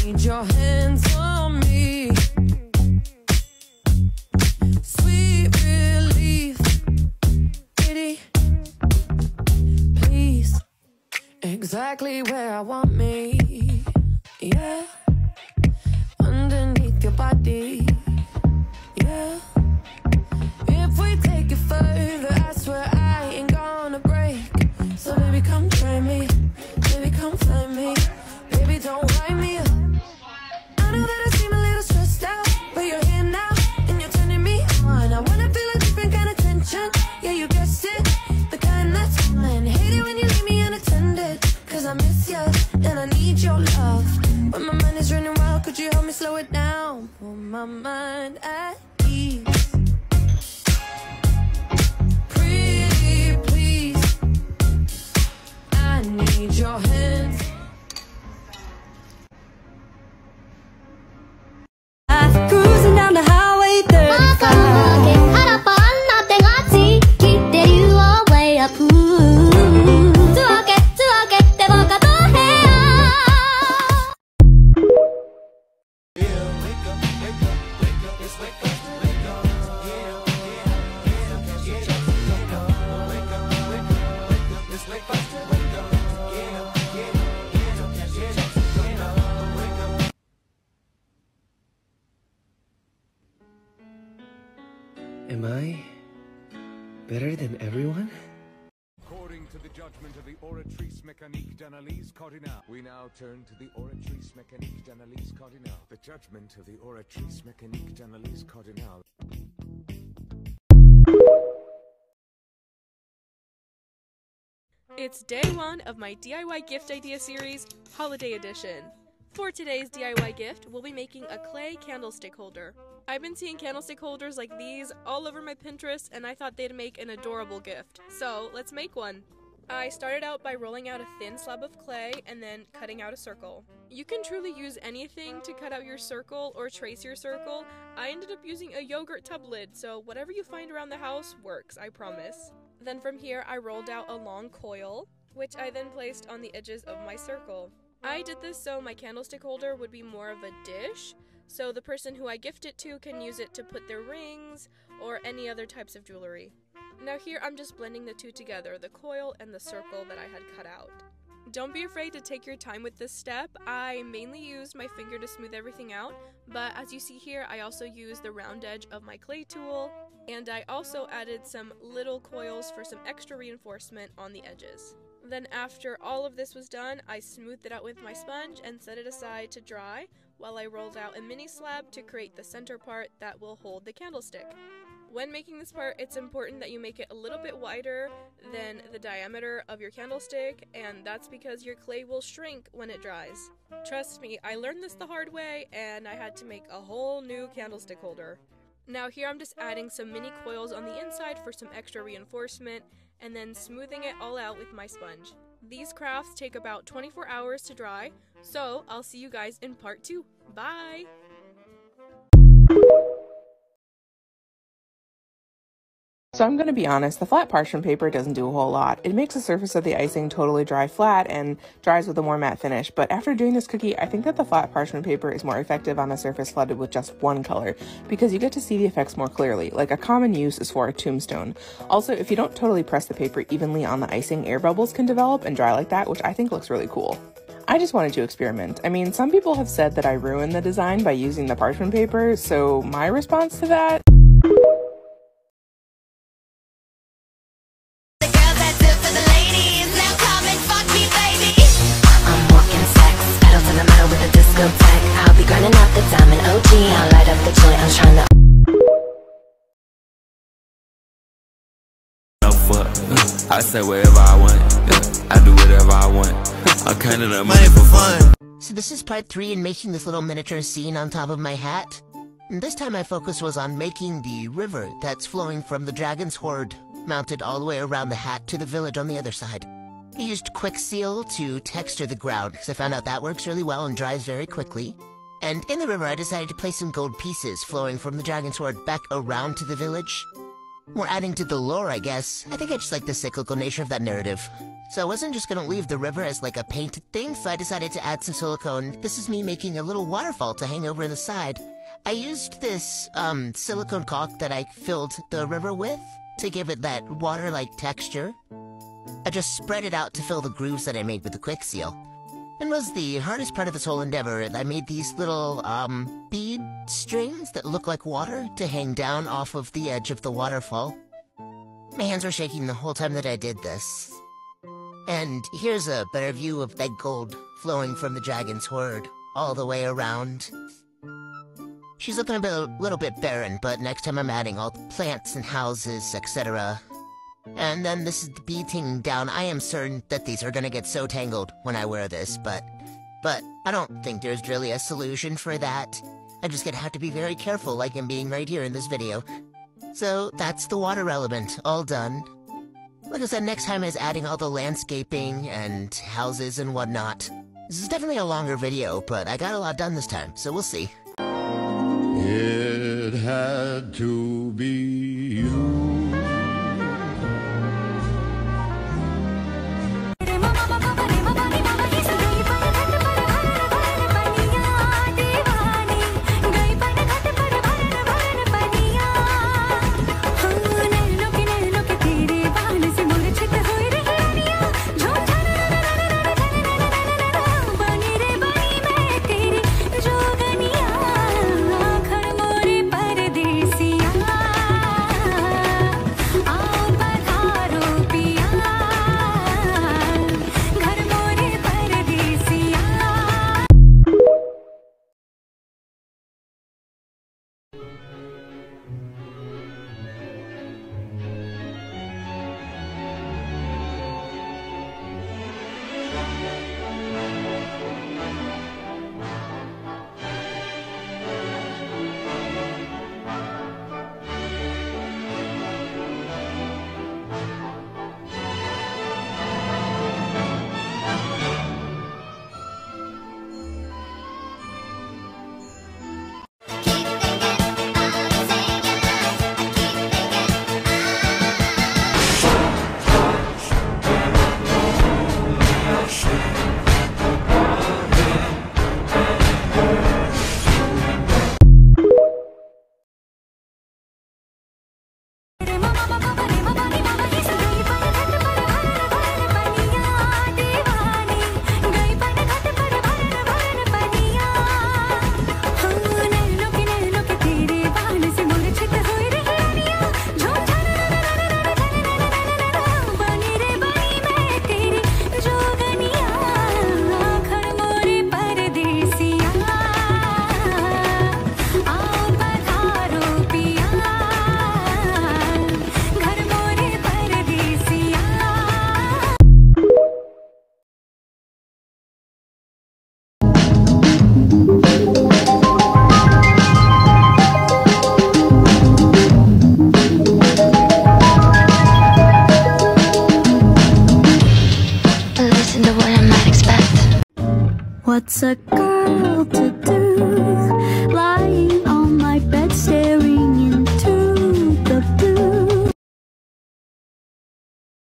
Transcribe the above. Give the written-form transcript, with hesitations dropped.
need your hands on me. Sweet relief, pretty please. Exactly where I want me. Yeah, underneath your body. Yeah, if we take it further, I swear I ain't gonna break. So baby, come try me. Baby, come find me. Baby, don't wind me up. I know that I seem a little stressed out, but you're here now and you're turning me on. I wanna feel a different kind of tension. Yeah, you guessed it, the kind that's fine. Hate it when you leave me unattended, cause I miss you and I need your love. But my mind is running wild, could you help me slow it down? Put my mind at ease. Pretty please, I need your hands. Cruising down the highway 35. Am I better than everyone? According to the judgment of the Oratrice Mécanique d'Analyse Cardinale, we now turn to the Oratrice Mécanique d'Analyse Cardinale. The judgment of the Oratrice Mécanique d'Analyse Cardinale. It's day one of my DIY gift idea series, Holiday Edition. For today's DIY gift, we'll be making a clay candlestick holder. I've been seeing candlestick holders like these all over my Pinterest, and I thought they'd make an adorable gift. So let's make one. I started out by rolling out a thin slab of clay and then cutting out a circle. You can truly use anything to cut out your circle or trace your circle. I ended up using a yogurt tub lid, so whatever you find around the house works, I promise. Then from here, I rolled out a long coil, which I then placed on the edges of my circle. I did this so my candlestick holder would be more of a dish, so the person who I gift it to can use it to put their rings or any other types of jewelry. Now here I'm just blending the two together, the coil and the circle that I had cut out. Don't be afraid to take your time with this step. I mainly used my finger to smooth everything out, but as you see here, I also used the round edge of my clay tool, and I also added some little coils for some extra reinforcement on the edges. Then after all of this was done, I smoothed it out with my sponge and set it aside to dry while I rolled out a mini slab to create the center part that will hold the candlestick. When making this part, it's important that you make it a little bit wider than the diameter of your candlestick, and that's because your clay will shrink when it dries. Trust me, I learned this the hard way, and I had to make a whole new candlestick holder. Now here I'm just adding some mini coils on the inside for some extra reinforcement, and then smoothing it all out with my sponge. These crafts take about 24 hours to dry, so I'll see you guys in part 2. Bye! So I'm going to be honest, the flat parchment paper doesn't do a whole lot. It makes the surface of the icing totally dry flat and dries with a more matte finish, but after doing this cookie, I think that the flat parchment paper is more effective on a surface flooded with just one color, because you get to see the effects more clearly, like a common use is for a tombstone. Also, if you don't totally press the paper evenly on the icing, air bubbles can develop and dry like that, which I think looks really cool. I just wanted to experiment. I mean, some people have said that I ruined the design by using the parchment paper, so my response to that... I'll be grinding out the diamond OG. I'll light up the joint, I'm trying to no fuck. I say whatever I want. Yeah, I do whatever I want. I'm counting up money for fun. So this is part 3 in making this little miniature scene on top of my hat. And this time my focus was on making the river that's flowing from the dragon's hoard, mounted all the way around the hat to the village on the other side. I used Quick Seal to texture the ground, because I found out that works really well and dries very quickly. And in the river I decided to place some gold pieces flowing from the dragon's hoard back around to the village. More adding to the lore, I guess. I think I just like the cyclical nature of that narrative. So I wasn't just gonna leave the river as like a painted thing, so I decided to add some silicone. This is me making a little waterfall to hang over the side. I used this, silicone caulk that I filled the river with to give it that water-like texture. I just spread it out to fill the grooves that I made with the quick seal. And was the hardest part of this whole endeavor. I made these little, bead strings that look like water to hang down off of the edge of the waterfall. My hands were shaking the whole time that I did this. And here's a better view of that gold flowing from the dragon's hoard all the way around. She's looking a little bit barren, but next time I'm adding all the plants and houses, etc. And then this is the beating down. I am certain that these are gonna get so tangled when I wear this, but I don't think there's really a solution for that. I'm just gonna have to be very careful like I'm being right here in this video. So that's the water element, all done. Like I said, next time is adding all the landscaping and houses and whatnot. This is definitely a longer video, but I got a lot done this time, so we'll see. It had to be you. What's a girl to do lying